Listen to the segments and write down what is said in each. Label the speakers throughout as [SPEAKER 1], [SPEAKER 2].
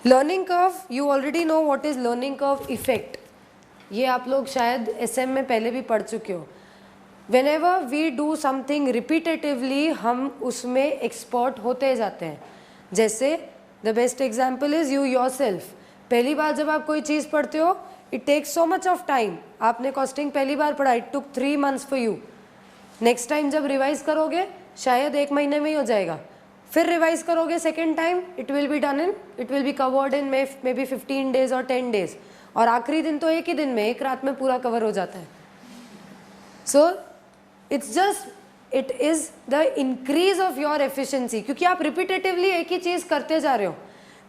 [SPEAKER 1] Learning curve, you already know what is learning curve effect. ये आप लोग शायद SM में पहले भी पढ़ चुके हो. Whenever we do something repetitively, हम उसमें एक्सपर्ट होते जाते हैं. जैसे the best example is you yourself. पहली बार जब आप कोई चीज़ पढ़ते हो, it takes so much of time. आपने कॉस्टिंग पहली बार पढ़ा, it took 3 months for you. Next time जब रिवाइज करोगे शायद 1 महीने में ही हो जाएगा. फिर रिवाइज करोगे second time, it will be covered in may be 15 days और 10 days. और आखिरी दिन तो एक ही दिन में, एक रात में पूरा कवर हो जाता है. So it is the increase of your efficiency, क्योंकि आप रिपीटेटिवली एक ही चीज़ करते जा रहे हो.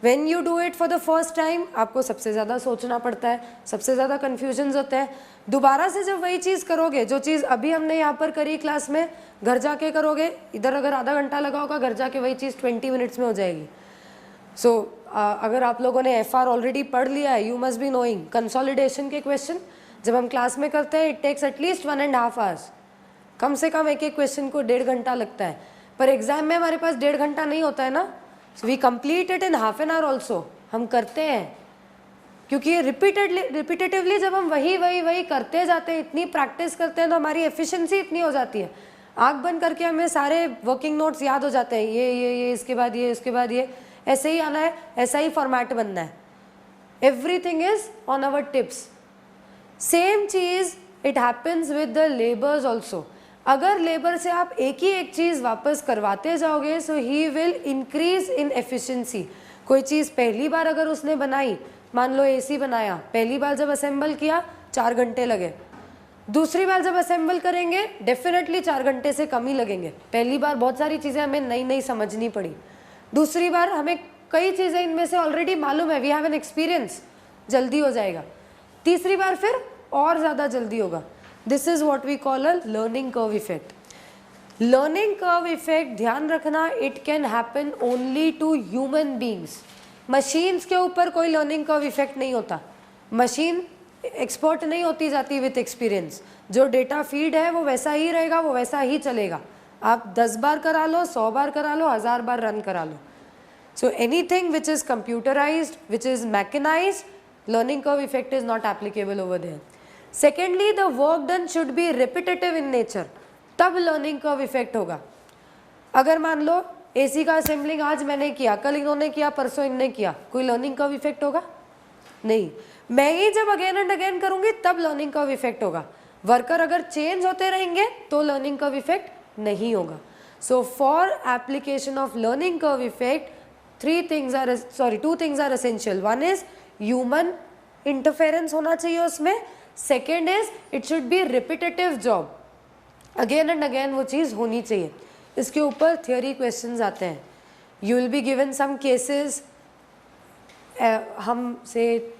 [SPEAKER 1] When you do it for the first time, आपको सबसे ज़्यादा सोचना पड़ता है, सबसे ज़्यादा कन्फ्यूजन्स होते हैं. दोबारा से जब वही चीज़ करोगे, जो चीज़ अभी हमने यहाँ पर करी क्लास में, घर जाके करोगे, इधर अगर आधा घंटा लगा होगा, घर जाके वही चीज़ 20 minutes में हो जाएगी. सो अगर आप लोगों ने FR ऑलरेडी पढ़ लिया है, you must be knowing consolidation के क्वेश्चन जब हम क्लास में करते हैं, इट टेक्स एटलीस्ट 1.5 hours. कम से कम एक क्वेश्चन को 1.5 घंटा लगता है. पर एग्जाम में हमारे पास 1.5 घंटा नहीं होता है ना. So we complete it in half an hour also. हम करते हैं क्योंकि रिपीटेटिवली जब हम वही करते जाते हैं, इतनी प्रैक्टिस करते हैं, तो हमारी एफिशिएंसी इतनी हो जाती है. आँख बंद करके हमें सारे वर्किंग नोट्स याद हो जाते हैं. ये इसके बाद ये, इसके बाद ये, ऐसे ही आना है, ऐसा ही फॉर्मेट बनना है. Everything is on our tips. Same चीज it happens with the labours also. अगर लेबर से आप एक चीज़ वापस करवाते जाओगे, so he will increase in efficiency. कोई चीज़ पहली बार अगर उसने बनाई, मान लो AC बनाया, पहली बार जब असेंबल किया 4 घंटे लगे. दूसरी बार जब असेंबल करेंगे डेफिनेटली 4 घंटे से कम ही लगेंगे. पहली बार बहुत सारी चीज़ें हमें नई समझनी पड़ी. दूसरी बार हमें कई चीज़ें इनमें से ऑलरेडी मालूम है, वी हैव एन एक्सपीरियंस, जल्दी हो जाएगा. तीसरी बार फिर और ज़्यादा जल्दी होगा. This is what we call a learning curve effect. Learning curve effect, ध्यान रखना, it can happen only to human beings. Machines के ऊपर कोई लर्निंग कर्व इफेक्ट नहीं होता. मशीन एक्सपर्ट नहीं होती जाती विथ एक्सपीरियंस. जो डेटा फीड है वो वैसा ही रहेगा, वो वैसा ही चलेगा. आप 10 बार करा लो, 100 बार करा लो, 1000 बार रन करा लो. So anything which is computerised, which is mechanised, learning curve effect is not applicable over there. Secondly, the work done should be repetitive in nature. तब learning curve effect होगा. अगर मान लो AC का असेंबलिंग आज मैंने किया, कल इन्होंने किया, परसों इनने किया, कोई learning curve effect होगा? नहीं. मैं ही जब अगेन एंड अगेन करूंगी तब learning curve effect होगा. वर्कर अगर चेंज होते रहेंगे तो learning curve effect नहीं होगा. So for application of learning curve effect, two things are essential. One is human interference होना चाहिए उसमें. Second is it should be repetitive job, again and again वो चीज़ होनी चाहिए. इसके ऊपर थियोरी क्वेश्चंस आते हैं. You will be given some cases. हम से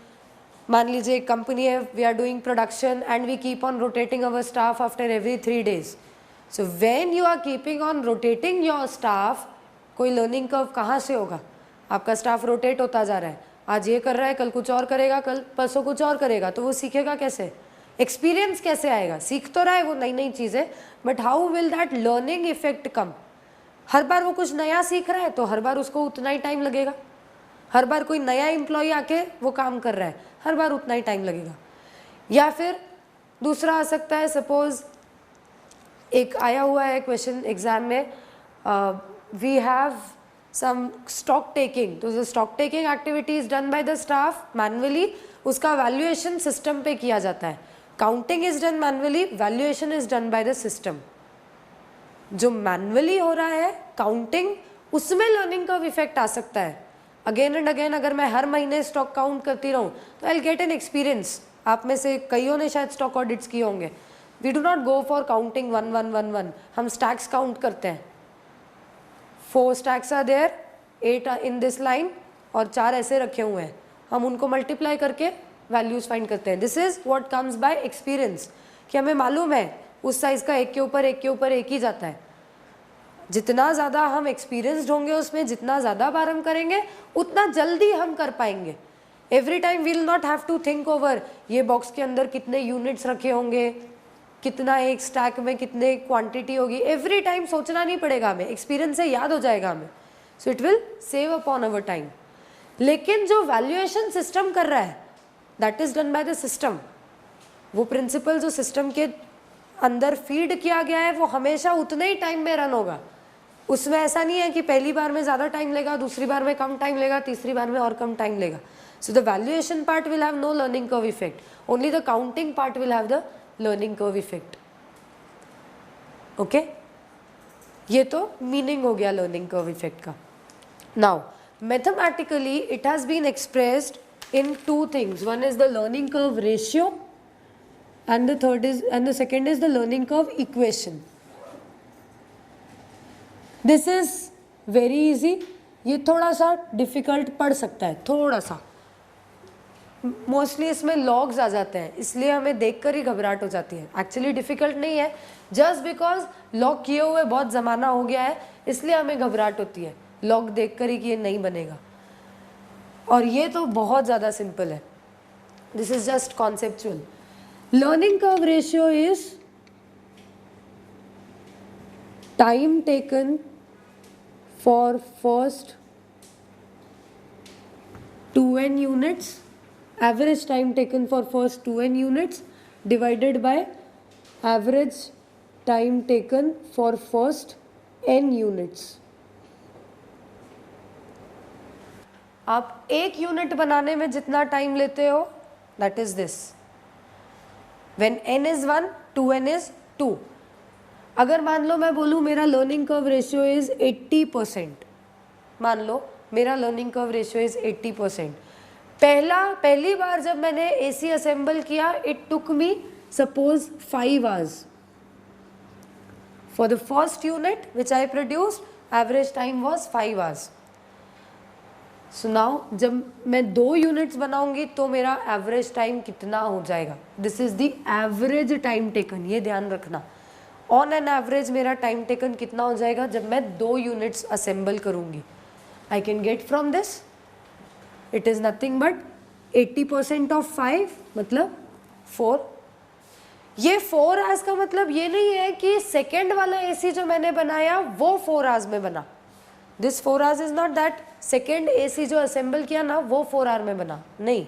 [SPEAKER 1] मान लीजिए कंपनी है, we are doing production and we keep on rotating our staff after every 3 days. So when you are keeping on rotating your staff, कोई learning curve कहाँ से होगा? आपका स्टाफ रोटेट होता जा रहा है, आज ये कर रहा है, कल कुछ और करेगा, कल परसों कुछ और करेगा, तो वो सीखेगा कैसे? एक्सपीरियंस कैसे आएगा? सीख तो रहा है वो नई चीज़ें, but how will that learning effect come? हर बार वो कुछ नया सीख रहा है तो हर बार उसको उतना ही टाइम लगेगा. हर बार कोई नया एम्प्लॉय आके वो काम कर रहा है, हर बार उतना ही टाइम लगेगा. या फिर दूसरा आ सकता है, सपोज एक आया हुआ है क्वेश्चन एग्जाम में, we have some stock taking. तो जो stock taking activity is done by the staff manually, उसका valuation system पे किया जाता है. Counting is done manually, valuation is done by the system. जो manually हो रहा है counting, उसमें learning curve effect आ सकता है. Again and again अगर मैं हर महीने stock count करती रहूँ तो I'll get an experience. आप में से कईयों ने शायद stock audits किए होंगे. We do not go for counting 1 1 1 1. हम stacks count करते हैं. 4 stacks are there, 8 in this line और 4 ऐसे रखे हुए हैं. हम उनको मल्टीप्लाई करके वैल्यूज फाइंड करते हैं. This is what comes by experience, कि हमें मालूम है उस साइज का एक के ऊपर एक ही जाता है. जितना ज़्यादा हम एक्सपीरियंसड होंगे उसमें, जितना ज़्यादा बार हम करेंगे उतना जल्दी हम कर पाएंगे. Every time we will not have to think over ये बॉक्स के अंदर कितने यूनिट्स रखे होंगे, कितना एक स्टैक में कितने क्वांटिटी होगी. एवरी टाइम सोचना नहीं पड़ेगा हमें, एक्सपीरियंस से याद हो जाएगा हमें. So it will save upon our time. लेकिन जो वैल्यूएशन सिस्टम कर रहा है that is done by the system. वो प्रिंसिपल जो सिस्टम के अंदर फीड किया गया है वो हमेशा उतने ही टाइम में रन होगा। उसमें ऐसा नहीं है कि पहली बार में ज़्यादा टाइम लेगा, दूसरी बार में कम टाइम लेगा, तीसरी बार में और कम टाइम लेगा। So the valuation part will have no learning curve effect, only the counting part will have the learning curve effect. Okay, ये तो मीनिंग हो गया लर्निंग कर्व इफेक्ट का। Now mathematically it has been expressed in two things. One is the learning curve ratio and the second is the learning curve equation. This is very easy. ये थोड़ा सा difficult पड़ सकता है, थोड़ा सा mostly इसमें लॉग्स आ जाते हैं, इसलिए हमें देखकर ही घबराहट हो जाती है। एक्चुअली डिफ़िकल्ट नहीं है, जस्ट बिकॉज लॉग किए हुए बहुत ज़माना हो गया है इसलिए हमें घबराहट होती है लॉग देखकर ही कि ये नहीं बनेगा। और ये तो बहुत ज़्यादा सिंपल है, this is just conceptual. Learning curve ratio is time taken for first 2n units, average time taken for first 2n units divided by average time taken for first n units. आप एक unit बनाने में जितना time लेते हो that is this. When n is 1 2n is 2। अगर मान लो मैं बोलूँ मेरा लर्निंग कर्व रेशियो इज 80%, मान लो मेरा लर्निंग कर्व रेशियो इज 80%। पहली बार जब मैंने AC असेंबल किया it took me suppose 5 hours for the first unit which I produced average time was 5 hours। So now जब मैं 2 यूनिट्स बनाऊंगी तो मेरा एवरेज टाइम कितना हो जाएगा, this is the average time taken, ये ध्यान रखना। ऑन एन एवरेज मेरा टाइम टेकन कितना हो जाएगा जब मैं 2 यूनिट्स असेंबल करूंगी। I can get from this, it is nothing but 80% of 5 मतलब 4। ये 4 hours का मतलब ये नहीं है कि सेकेंड वाला AC जो मैंने बनाया वो 4 hours में बना। This 4 hours is not that second AC जो असेंबल किया ना वो 4 hour में बना, नहीं।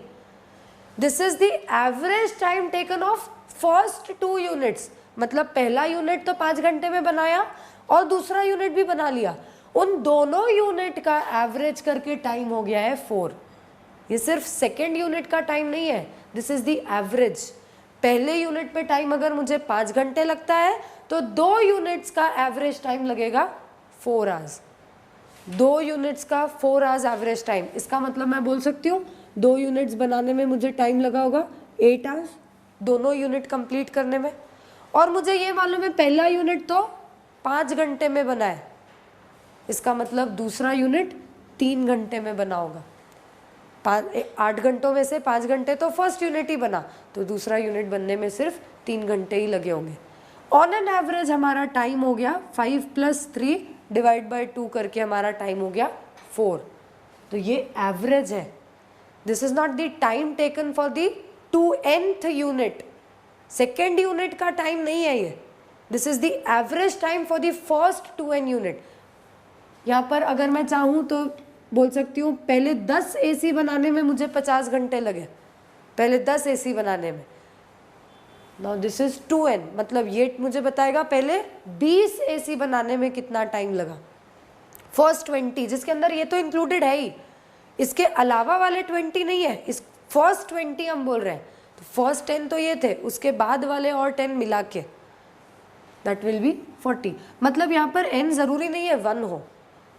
[SPEAKER 1] This is the average time taken of first 2 units, मतलब पहला यूनिट तो 5 घंटे में बनाया और दूसरा यूनिट भी बना लिया, उन दोनों यूनिट का एवरेज करके टाइम हो गया है 4। ये सिर्फ सेकेंड यूनिट का टाइम नहीं है, दिस इज द एवरेज। पहले यूनिट पे टाइम अगर मुझे 5 घंटे लगता है तो 2 यूनिट्स का एवरेज टाइम लगेगा 4 hours। 2 यूनिट्स का 4 hours एवरेज टाइम, इसका मतलब मैं बोल सकती हूँ 2 यूनिट्स बनाने में मुझे टाइम लगा होगा 8 hours, दोनों यूनिट कंप्लीट करने में। और मुझे ये मालूम है पहला यूनिट तो 5 घंटे में बना है, इसका मतलब दूसरा यूनिट 3 घंटे में बना होगा। 8 घंटों में से 5 घंटे तो फर्स्ट यूनिट ही बना, तो दूसरा यूनिट बनने में सिर्फ 3 घंटे ही लगे होंगे। ऑन एन एवरेज हमारा टाइम हो गया 5 + 3 डिवाइड बाय 2 करके हमारा टाइम हो गया 4। तो ये एवरेज है, this is not the time taken for the 2nth unit, second unit का टाइम नहीं है ये, this is the average time for the first 2n unit. यहाँ पर अगर मैं चाहूँ तो बोल सकती हूँ पहले 10 AC बनाने में मुझे 50 घंटे लगे, पहले 10 AC बनाने में। नाउ दिस इज 2n, मतलब ये मुझे बताएगा पहले 20 AC बनाने में कितना टाइम लगा। फर्स्ट 20 जिसके अंदर ये तो इंक्लूडेड है ही, इसके अलावा वाले 20 नहीं है, इस फर्स्ट 20 हम बोल रहे हैं। तो फर्स्ट 10 तो ये थे, उसके बाद वाले और 10 मिला के दैट विल बी 40। मतलब यहाँ पर n ज़रूरी नहीं है 1 हो,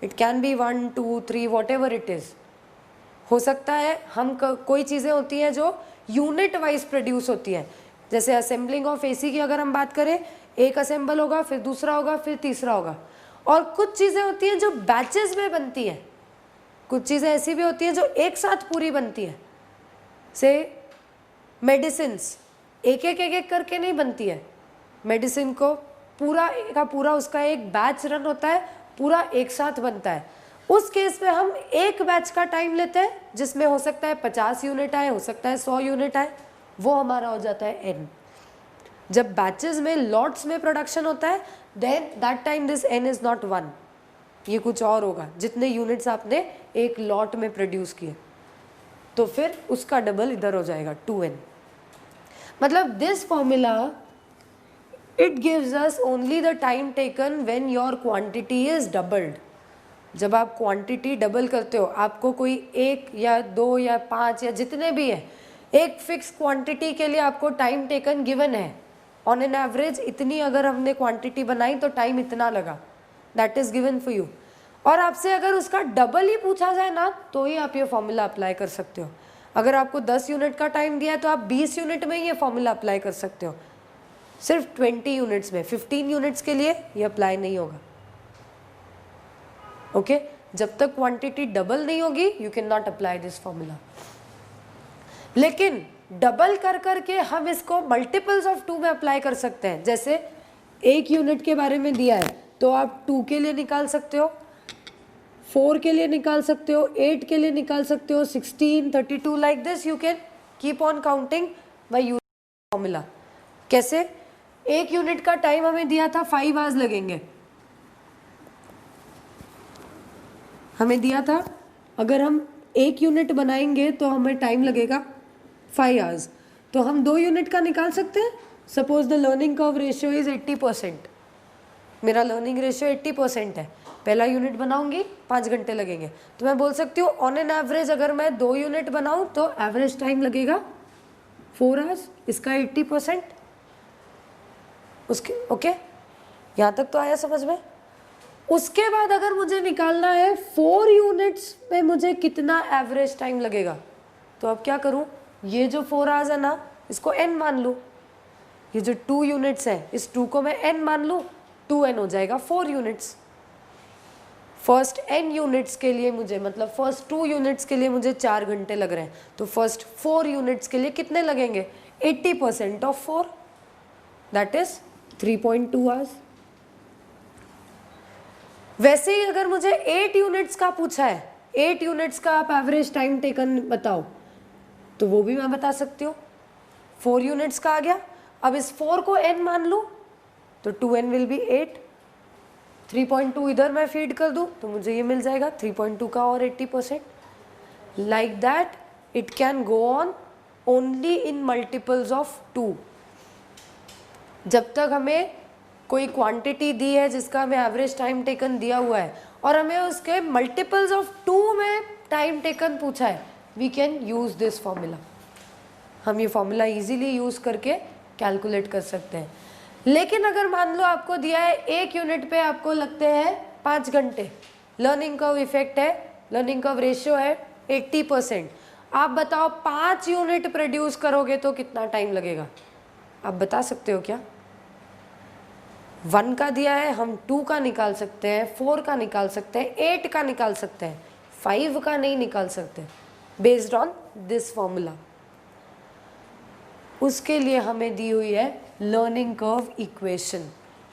[SPEAKER 1] it can be 1 2 3 what ever it is. हो सकता है हम कोई चीज़ें होती हैं जो यूनिट वाइज प्रोड्यूस होती हैं, जैसे असेंबलिंग ऑफ AC की अगर हम बात करें, एक असेंबल होगा फिर दूसरा होगा फिर तीसरा होगा। और कुछ चीज़ें होती हैं जो बैचेस में बनती हैं, कुछ चीज़ें ऐसी भी होती हैं जो एक साथ पूरी बनती हैं। से मेडिसिन्स एक एक करके नहीं बनती है, मेडिसिन को पूरा का पूरा उसका एक बैच रन होता है, पूरा एक साथ बनता है। उस केस में हम एक बैच का टाइम लेते हैं जिसमें हो सकता है 50 यूनिट आए, हो सकता है 100 यूनिट आए, वो हमारा हो जाता है n। जब बैचेस में लॉट्स में प्रोडक्शन होता है then that time this n is not 1, ये कुछ और होगा जितने यूनिट्स आपने एक लॉट में प्रोड्यूस किए। तो फिर उसका डबल इधर हो जाएगा 2n। मतलब this formula it gives us only the time taken when your quantity is doubled. जब आप क्वांटिटी डबल करते हो, आपको कोई 1 या 2 या 5 या जितने भी है, एक फिक्स क्वांटिटी के लिए आपको टाइम टेकन गिवन है। ऑन एन एवरेज इतनी अगर हमने क्वांटिटी बनाई तो टाइम इतना लगा, that is given for you. और आपसे अगर उसका डबल ही पूछा जाए ना, तो ही आप ये फॉर्मूला अप्लाई कर सकते हो। अगर आपको 10 यूनिट का टाइम दिया है तो आप 20 यूनिट में ये फॉर्मूला अप्लाई कर सकते हो। सिर्फ 20 यूनिट्स में, 15 यूनिट्स के लिए ये अप्लाई नहीं होगा। ओके जब तक क्वांटिटी डबल नहीं होगी you can not apply this formula. लेकिन डबल कर करके हम इसको मल्टीपल्स ऑफ 2 में अप्लाई कर सकते हैं। जैसे 1 यूनिट के बारे में दिया है तो आप 2 के लिए निकाल सकते हो, 4 के लिए निकाल सकते हो, 8 के लिए निकाल सकते हो, 16, 32 like this you can keep on counting by using formula. कैसे? 1 यूनिट का टाइम हमें दिया था 5 आवर्स लगेंगे, हमें दिया था अगर हम 1 यूनिट बनाएंगे तो हमें टाइम लगेगा 5 आवर्स। तो हम 2 यूनिट का निकाल सकते हैं। Suppose the learning curve ratio is 80%, मेरा लर्निंग रेशियो 80% है, पहला यूनिट बनाऊंगी 5 घंटे लगेंगे, तो मैं बोल सकती हूँ ऑन एन एवरेज अगर मैं 2 यूनिट बनाऊं तो एवरेज टाइम लगेगा 4 आवर्स, इसका 80%। उसके ओके यहाँ तक तो आया समझ में। उसके बाद अगर मुझे निकालना है 4 यूनिट्स में मुझे कितना एवरेज टाइम लगेगा, तो अब क्या करूं, ये जो 4 आवर्स है ना इसको n मान लूं, ये जो 2 यूनिट्स है इस 2 को मैं n मान लूं, 2n हो जाएगा 4 यूनिट्स। फर्स्ट n यूनिट्स के लिए मुझे, मतलब फर्स्ट 2 यूनिट्स के लिए मुझे 4 घंटे लग रहे हैं, तो फर्स्ट 4 यूनिट्स के लिए कितने लगेंगे, 80% ऑफ 4 दैट इज 3.2 आवर्स। वैसे ही अगर मुझे 8 यूनिट्स का पूछा है, 8 यूनिट्स का आप एवरेज टाइम टेकन बताओ, तो वो भी मैं बता सकती हूँ। 4 यूनिट्स का आ गया, अब इस 4 को n मान लूँ तो 2n विल बी 8, 3.2 इधर मैं फीड कर दूँ तो मुझे ये मिल जाएगा 3.2 का और 80%। Like that it can go on only in multiples of 2। जब तक हमें कोई क्वांटिटी दी है जिसका हमें एवरेज टाइम टेकन दिया हुआ है और हमें उसके मल्टीपल्स ऑफ 2 में टाइम टेकन पूछा है, we can use this formula. हम ये फॉर्मूला इजीली यूज करके कैलकुलेट कर सकते हैं। लेकिन अगर मान लो आपको दिया है 1 यूनिट पे आपको लगते हैं 5 घंटे, लर्निंग कर्व इफेक्ट है, लर्निंग कर्व रेशियो है 80%, आप बताओ 5 यूनिट प्रोड्यूस करोगे तो कितना टाइम लगेगा, आप बता सकते हो क्या? 1 का दिया है, हम 2 का निकाल सकते हैं, 4 का निकाल सकते हैं, 8 का निकाल सकते हैं, 5 का नहीं निकाल सकते बेस्ड ऑन दिस फॉर्मूला। उसके लिए हमें दी हुई है लर्निंग कर्व इक्वेशन,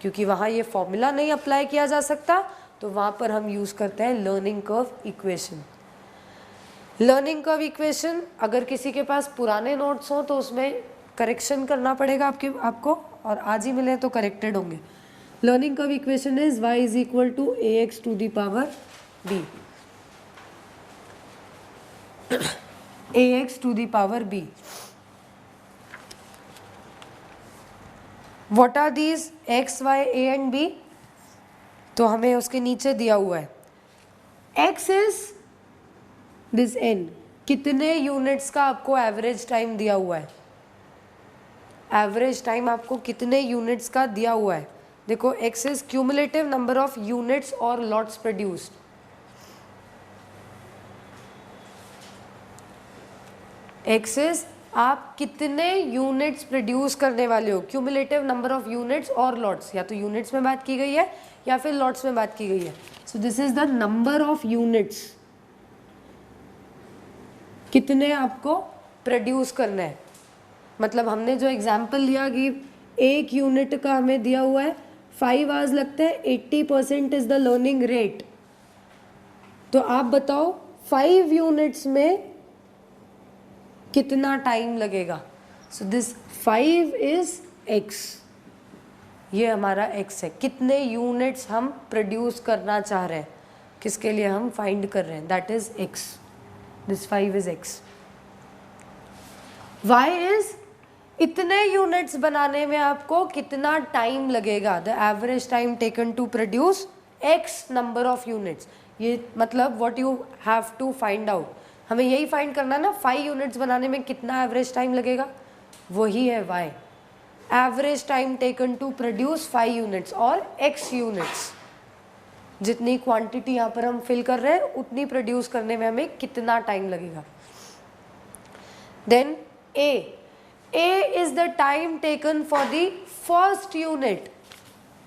[SPEAKER 1] क्योंकि वहाँ ये फॉर्मूला नहीं अप्लाई किया जा सकता तो वहाँ पर हम यूज़ करते हैं learning curve equation. Learning curve equation अगर किसी के पास पुराने नोट्स हों तो उसमें करेक्शन करना पड़ेगा आपको, और आज ही मिले तो करेक्टेड होंगे। Learning curve equation is y is equal to ax to the power b, ax to the power b। What are these x, y, a and b? तो हमें उसके नीचे दिया हुआ है x is this n, कितने units का आपको एवरेज टाइम दिया हुआ है, एवरेज टाइम आपको कितने यूनिट्स का दिया हुआ है। देखो x is cumulative number of units और लॉट्स प्रोड्यूस्ड, x इज आप कितने यूनिट्स प्रोड्यूस करने वाले हो, क्यूमुलेटिव नंबर ऑफ यूनिट्स और लॉट्स, या तो यूनिट्स में बात की गई है या फिर लॉट्स में बात की गई है। सो this is the number of units, कितने आपको प्रोड्यूस करना है। मतलब हमने जो एग्जाम्पल लिया कि 1 यूनिट का हमें दिया हुआ है 5 आवर्स लगते हैं, 80% इज द लर्निंग रेट, तो आप बताओ 5 यूनिट्स में कितना टाइम लगेगा। सो दिस 5 इज x, ये हमारा x है, कितने यूनिट्स हम प्रोड्यूस करना चाह रहे हैं, किसके लिए हम फाइंड कर रहे हैं, that is x, this 5 is x। y is इतने यूनिट्स बनाने में आपको कितना टाइम लगेगा, the average time taken to produce x number of units. ये मतलब what you have to find out, हमें यही फाइंड करना ना, 5 यूनिट्स बनाने में कितना एवरेज टाइम लगेगा, वही है y, average time taken to produce 5 units और x यूनिट्स, जितनी क्वांटिटी यहाँ पर हम फिल कर रहे हैं उतनी प्रोड्यूस करने में हमें कितना टाइम लगेगा। Then A is the time taken for the first unit,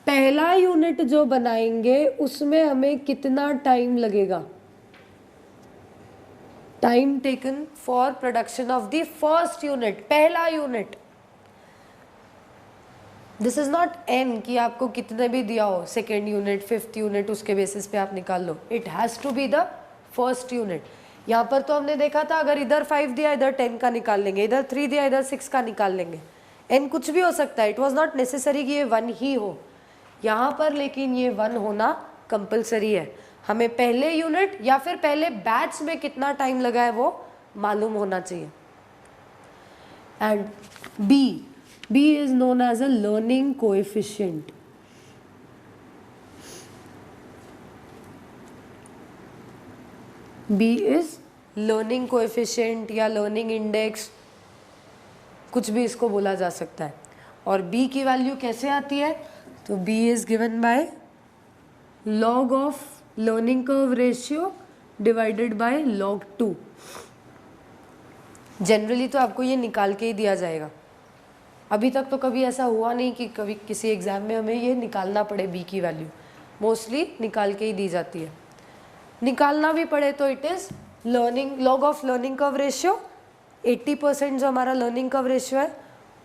[SPEAKER 1] पहला यूनिट जो बनाएंगे उसमें हमें कितना टाइम लगेगा, time taken for production of the first unit, पहला unit. This is not n कि आपको कितने भी दिया हो, सेकेंड यूनिट, फिफ्थ यूनिट, उसके बेसिस पे आप निकाल लो, it has to be the first unit. यहाँ पर तो हमने देखा था अगर इधर 5 दिया इधर 10 का निकाल लेंगे, इधर 3 दिया इधर 6 का निकाल लेंगे, n कुछ भी हो सकता है, इट वॉज नॉट नेसेसरी कि ये 1 ही हो यहाँ पर, लेकिन ये 1 होना कंपलसरी है। हमें पहले यूनिट या फिर पहले बैच में कितना टाइम लगा है वो मालूम होना चाहिए। And B is known as a learning coefficient. B is learning coefficient या learning index, कुछ भी इसको बोला जा सकता है। और B की वैल्यू कैसे आती है, तो B is given by log of learning curve ratio divided by log 2। Generally तो आपको ये निकाल के ही दिया जाएगा, अभी तक तो कभी ऐसा हुआ नहीं कि कभी किसी एग्ज़ाम में हमें ये निकालना पड़े B की वैल्यू, मोस्टली निकाल के ही दी जाती है। निकालना भी पड़े तो it is log of learning curve ratio, 80% जो हमारा लर्निंग कर्व रेशियो है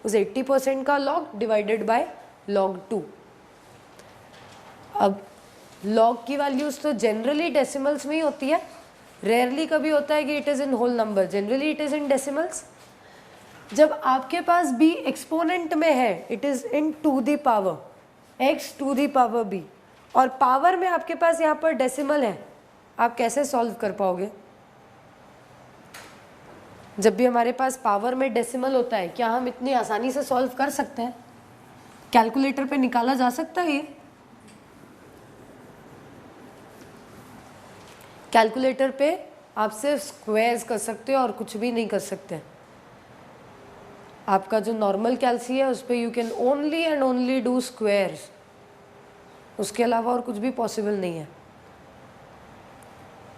[SPEAKER 1] उस 80% का लॉग डिवाइडेड बाय लॉग 2। अब लॉग की वैल्यूज़ तो जनरली डेसिमल्स में ही होती है, रेयरली कभी होता है कि it is in whole number, generally it is in decimals. जब आपके पास b एक्सपोनेंट में है it is in to the power x to the power b, और पावर में आपके पास यहाँ पर डेसिमल है, आप कैसे सॉल्व कर पाओगे। जब भी हमारे पास पावर में डेसिमल होता है क्या हम इतनी आसानी से सॉल्व कर सकते हैं, कैलकुलेटर पे निकाला जा सकता है ये, कैलकुलेटर पे आप सिर्फ स्क्वायर्स कर सकते हो और कुछ भी नहीं कर सकते। आपका जो नॉर्मल कैलसी है उस पर you can only and only do squares, उसके अलावा और कुछ भी पॉसिबल नहीं है,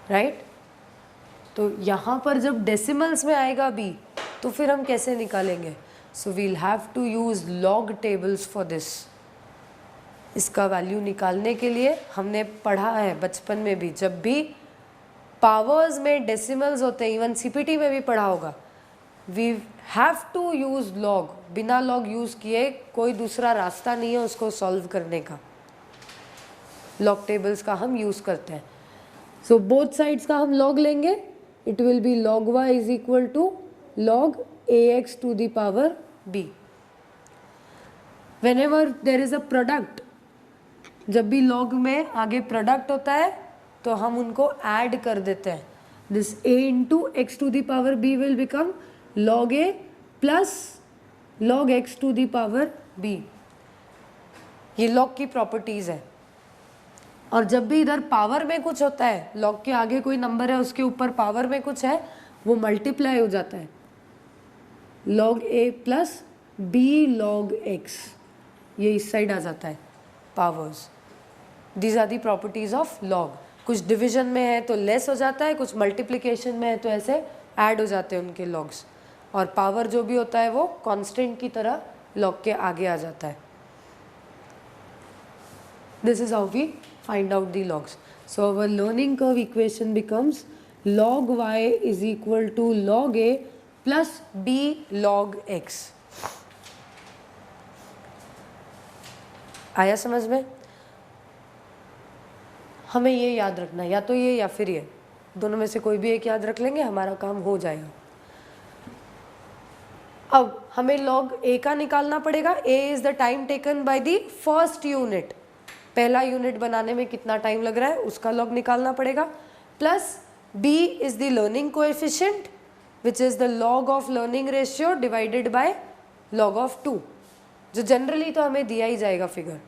[SPEAKER 1] राइट। तो यहाँ पर जब डेसिमल्स में आएगा b तो फिर हम कैसे निकालेंगे, so we'll have to use log tables for this. इसका वैल्यू निकालने के लिए हमने पढ़ा है बचपन में भी, जब भी पावर्स में डेसिमल्स होते हैं, इवन CPT में भी पढ़ा होगा, we have to use log, बिना लॉग यूज किए कोई दूसरा रास्ता नहीं है उसको सॉल्व करने का, लॉग टेबल्स का हम यूज करते हैं। सो बोथ साइड्स का हम लॉग लेंगे, it will be log y is equal to log ax to the power b। Whenever there is a product, जब भी लॉग में आगे प्रोडक्ट होता है तो हम उनको ऐड कर देते हैं, this a into x to the power b will become log a plus log x to the power b। ये log की प्रॉपर्टीज है। और जब भी इधर पावर में कुछ होता है, log के आगे कोई नंबर है उसके ऊपर पावर में कुछ है, वो मल्टीप्लाई हो जाता है, log a plus b log x, ये इस साइड आ जाता है powers. These are the properties of log। कुछ डिवीजन में है तो लेस हो जाता है, कुछ मल्टीप्लिकेशन में है तो ऐसे ऐड हो जाते हैं उनके लॉग्स, और पावर जो भी होता है वो कांस्टेंट की तरह लॉग के आगे आ जाता है। This is how we find out the logs. So our learning curve equation becomes log y is equal to log a plus b log x। आया समझ में? हमें ये याद रखना, या तो ये या फिर ये, दोनों में से कोई भी एक याद रख लेंगे, हमारा काम हो जाएगा। अब हमें log a का निकालना पड़ेगा, a is the time taken by the first unit, पहला यूनिट बनाने में कितना टाइम लग रहा है उसका log निकालना पड़ेगा, plus b is the learning coefficient which is the log of learning ratio divided by log of 2, जो जनरली तो हमें दिया ही जाएगा figure,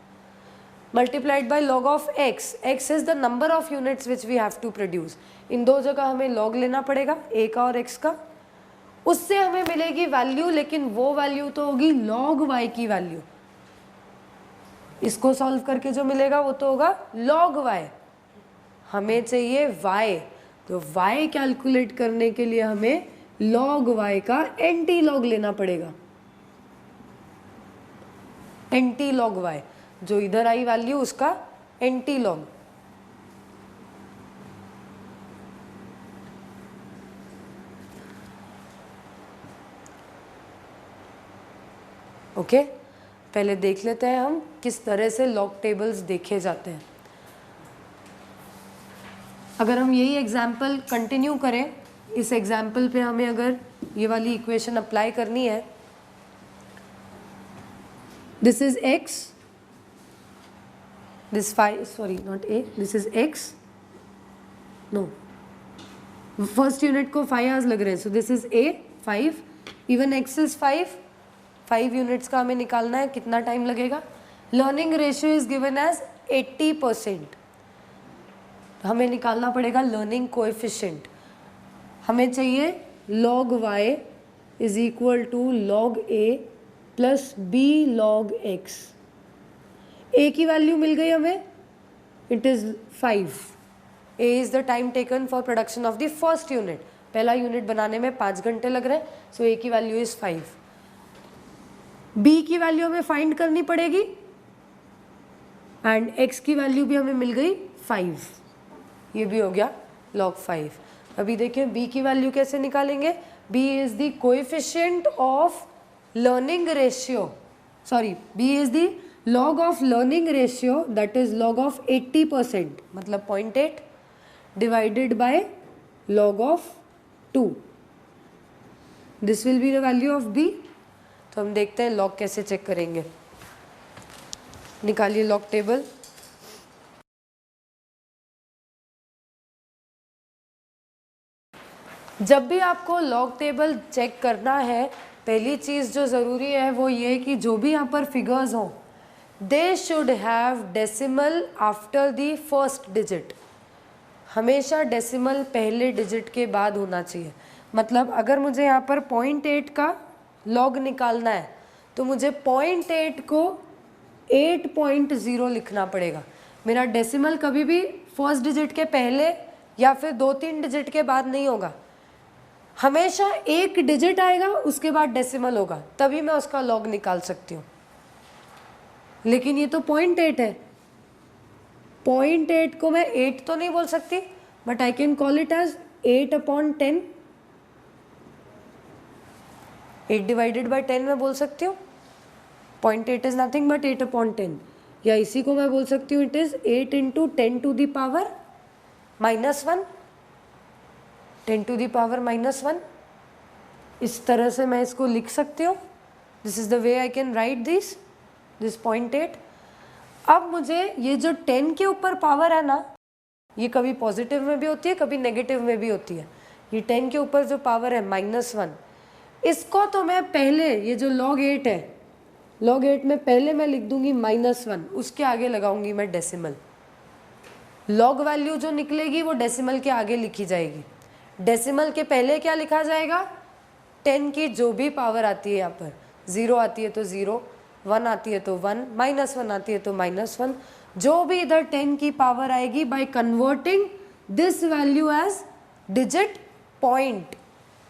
[SPEAKER 1] multiplied by log of x. x is the number of units which we have to produce. इन दो जगह हमें लॉग लेना पड़ेगा, a का और x का. उससे हमें मिलेगी वैल्यू, लेकिन वो वैल्यू तो होगी log y की वैल्यू. इसको सॉल्व करके जो मिलेगा वो तो होगा log y. हमें चाहिए y, तो y कैलकुलेट करने के लिए हमें log y का एंटी लॉग लेना पड़ेगा. एंटी लॉग y, जो इधर आई वैल्यू उसका एंटी लॉग. ओके, पहले देख लेते हैं हम किस तरह से लॉग टेबल्स देखे जाते हैं. अगर हम यही एग्जाम्पल कंटिन्यू करें, इस एग्जाम्पल पे हमें अगर ये वाली इक्वेशन अप्लाई करनी है, this is x, this 5, sorry not a, this is x, no, first unit को 5 आवर्स लग रहे हैं, so this is a 5, even x is 5 units का हमें निकालना है, कितना टाइम लगेगा. Learning ratio is given as 80%. हमें निकालना पड़ेगा लर्निंग कोएफिशिएंट. हमें चाहिए log y is equal to log a plus b log x. a की वैल्यू मिल गई हमें, it is 5. a is the time taken for production of the first unit. पहला यूनिट बनाने में 5 घंटे लग रहे हैं, सो a की वैल्यू इज 5. b की वैल्यू हमें फाइंड करनी पड़ेगी एंड x की वैल्यू भी हमें मिल गई 5. ये भी हो गया log 5. अभी देखिए b की वैल्यू कैसे निकालेंगे. b is the coefficient of learning ratio, sorry b is the log of learning ratio, that is log of 80%, मतलब 0.8 divided by log of 2. This will be the value of b. तो हम देखते हैं log कैसे check करेंगे. निकालिए log table. जब भी आपको log टेबल चेक करना है, पहली चीज़ जो ज़रूरी है वो ये कि जो भी यहाँ पर फिगर्स हों, they should have decimal after the first digit. हमेशा डेसिमल पहले डिजिट के बाद होना चाहिए. मतलब अगर मुझे यहाँ पर 0.8 का लॉग निकालना है तो मुझे 0.8 को 8.0 लिखना पड़ेगा. मेरा डेसिमल कभी भी फर्स्ट डिजिट के पहले या फिर 2-3 डिजिट के बाद नहीं होगा. हमेशा एक डिजिट आएगा, उसके बाद डेसिमल होगा, तभी मैं उसका लॉग निकाल सकती हूँ. लेकिन ये तो 0.8 है. 0.8 को मैं 8 तो नहीं बोल सकती, but I can call it as 8/10. 8 divided by 10 मैं बोल सकती हूँ. 0.8 इज नथिंग बट 8/10. या इसी को मैं बोल सकती हूँ, it is 8 into 10 to the power -1. 10 to the power -1. इस तरह से मैं इसको लिख सकती हूँ. This is the way I can write this 0.8. अब मुझे ये जो 10 के ऊपर पावर है ना, ये कभी पॉजिटिव में भी होती है, कभी नेगेटिव में भी होती है. ये 10 के ऊपर जो पावर है -1, इसको तो मैं पहले, ये जो log 8 है, log 8 में पहले मैं लिख दूंगी -1, उसके आगे लगाऊंगी मैं डेसिमल. log वैल्यू जो निकलेगी वो डेसिमल के आगे लिखी जाएगी. डेसिमल के पहले क्या लिखा जाएगा, 10 की जो भी पावर आती है, यहाँ पर 0 आती है तो 0, 1 आती है तो 1, -1 आती है तो -1, जो भी इधर 10 की पावर आएगी, by converting this value as digit point.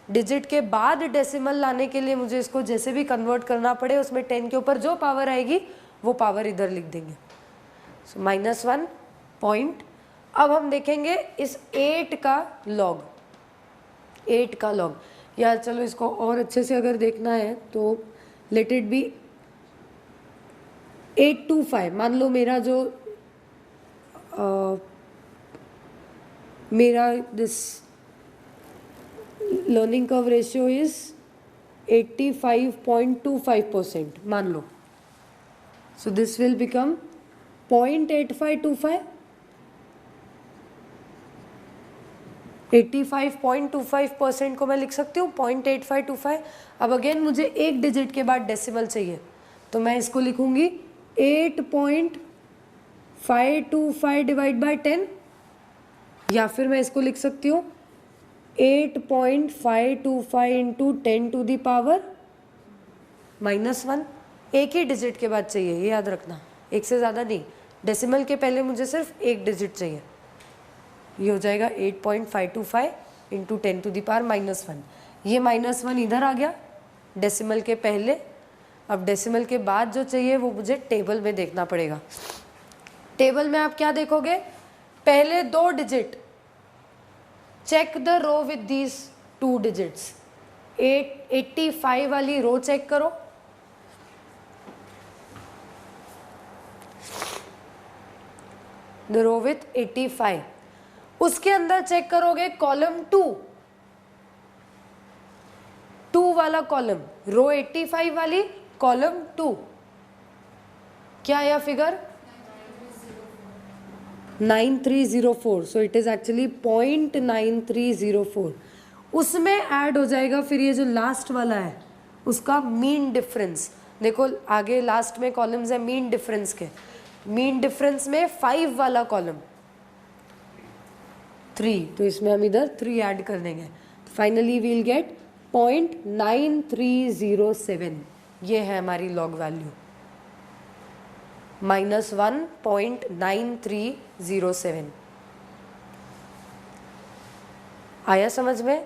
[SPEAKER 1] Digit के बाद डेसिमल लाने के लिए मुझे इसको जैसे भी कन्वर्ट करना पड़े, उसमें 10 के ऊपर जो पावर आएगी वो पावर इधर लिख देंगे. सो -1 पॉइंट. अब हम देखेंगे इस 8 का लॉग. 8 का लॉग, या चलो इसको और अच्छे से अगर देखना है तो लेट इट बी 825. मान लो मेरा जो मेरा this learning curve ratio is 85.25%, मान लो. So this will become 0.8525. 85.25% को मैं लिख सकती हूँ 0.8525। अब अगेन मुझे एक डिजिट के बाद डेसिमल चाहिए, तो मैं इसको लिखूंगी 8.525 डिवाइड बाय 10, या फिर मैं इसको लिख सकती हूँ 8.525 इंटू 10 टू दी पावर -1। एक ही डिजिट के बाद चाहिए, ये याद रखना, एक से ज़्यादा नहीं। डेसिमल के पहले मुझे सिर्फ एक डिजिट चाहिए। ये हो जाएगा 8.525 इंटू 10 टू दी पावर -1। ये -1 इधर आ गया डेसिमल के पहले। अब डेसिमल के बाद जो चाहिए वो मुझे टेबल में देखना पड़ेगा। टेबल में आप क्या देखोगे, पहले 2 digit, check the row with these 2 digits. 85 वाली रो चेक करो, द रो विथ 85। उसके अंदर चेक करोगे कॉलम 2 वाला कॉलम, रो 85 वाली कॉलम 2, क्या आया figure 9304। So it is actually 0.9304। उसमें ऐड हो जाएगा फिर ये जो लास्ट वाला है उसका मीन डिफरेंस। देखो आगे लास्ट में कॉलम्स है मीन डिफरेंस के, मीन डिफरेंस में 5 वाला कॉलम 3, तो इसमें हम इधर 3 ऐड कर देंगे। Finally we'll get 0.9307। ये है हमारी लॉग वैल्यू, -1.9307। आया समझ में?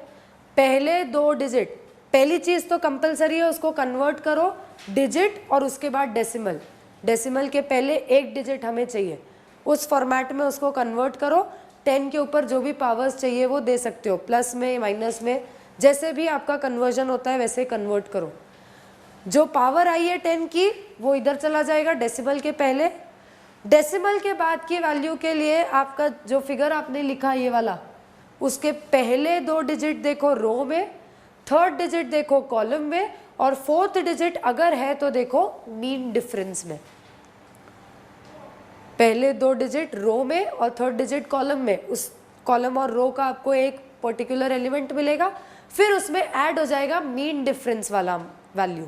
[SPEAKER 1] पहले 2 डिजिट, पहली चीज तो कंपलसरी है, उसको कन्वर्ट करो डिजिट और उसके बाद डेसिमल। डेसिमल के पहले एक डिजिट हमें चाहिए, उस फॉर्मेट में उसको कन्वर्ट करो। 10 के ऊपर जो भी पावर्स चाहिए वो दे सकते हो, प्लस में माइनस में, जैसे भी आपका कन्वर्जन होता है वैसे कन्वर्ट करो। जो पावर आई है 10 की वो इधर चला जाएगा डेसिमल के पहले। डेसिमल के बाद की वैल्यू के लिए आपका जो फिगर आपने लिखा ये वाला, उसके पहले 2 डिजिट देखो रो में, 3rd डिजिट देखो कॉलम में, और 4th डिजिट अगर है तो देखो मीन डिफरेंस में। पहले 2 डिजिट रो में और 3rd डिजिट कॉलम में, उस कॉलम और रो का आपको एक पर्टिकुलर एलिमेंट मिलेगा, फिर उसमें ऐड हो जाएगा मीन डिफरेंस वाला value,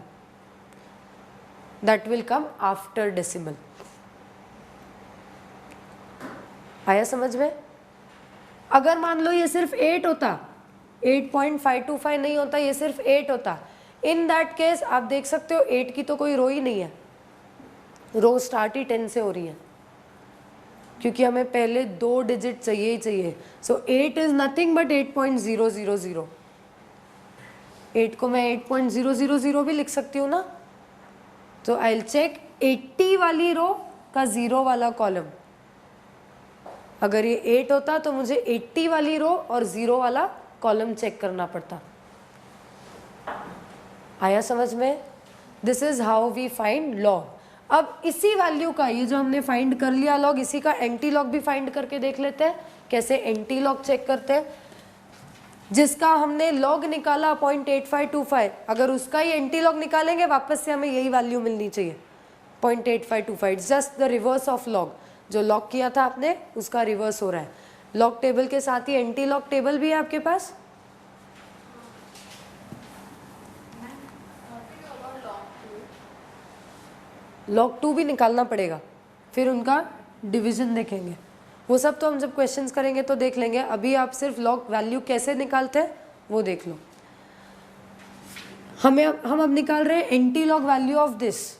[SPEAKER 1] that will come after decimal. आया समझ में? अगर मान लो ये सिर्फ 8 होता, 8.525 नहीं होता, ये सिर्फ 8 होता, इन दैट केस आप देख सकते हो 8 की तो कोई रो ही नहीं है, रो स्टार्ट ही 10 से हो रही है, क्योंकि हमें पहले 2 डिजिट चाहिए ही चाहिए। सो 8 इज नथिंग बट 8.000। 8 को मैं 8.000 भी लिख सकती हूँ ना। तो आई विल चेक 80 वाली रो का 0 वाला कॉलम। अगर ये 8 होता तो मुझे 80 वाली रो और 0 वाला कॉलम चेक करना पड़ता। आया समझ में? This is how we find log. अब इसी वैल्यू का, ये जो हमने फाइंड कर लिया लॉग, इसी का एंटी लॉग भी फाइंड करके देख लेते हैं। कैसे एंटी लॉग चेक करते हैं? जिसका हमने लॉग निकाला 0.8525, अगर उसका ही एंटी लॉग निकालेंगे वापस से हमें यही वैल्यू मिलनी चाहिए 0.8525। Just the reverse of log. जो लॉग किया था आपने उसका रिवर्स हो रहा है। लॉग टेबल के साथ ही एंटी लॉग टेबल भी है आपके पास। लॉग 2 भी निकालना पड़ेगा, फिर उनका डिवीजन देखेंगे। वो सब तो हम जब क्वेश्चंस करेंगे तो देख लेंगे। अभी आप सिर्फ लॉग वैल्यू कैसे निकालते हैं वो देख लो। हम अब निकाल रहे हैं anti log value of this.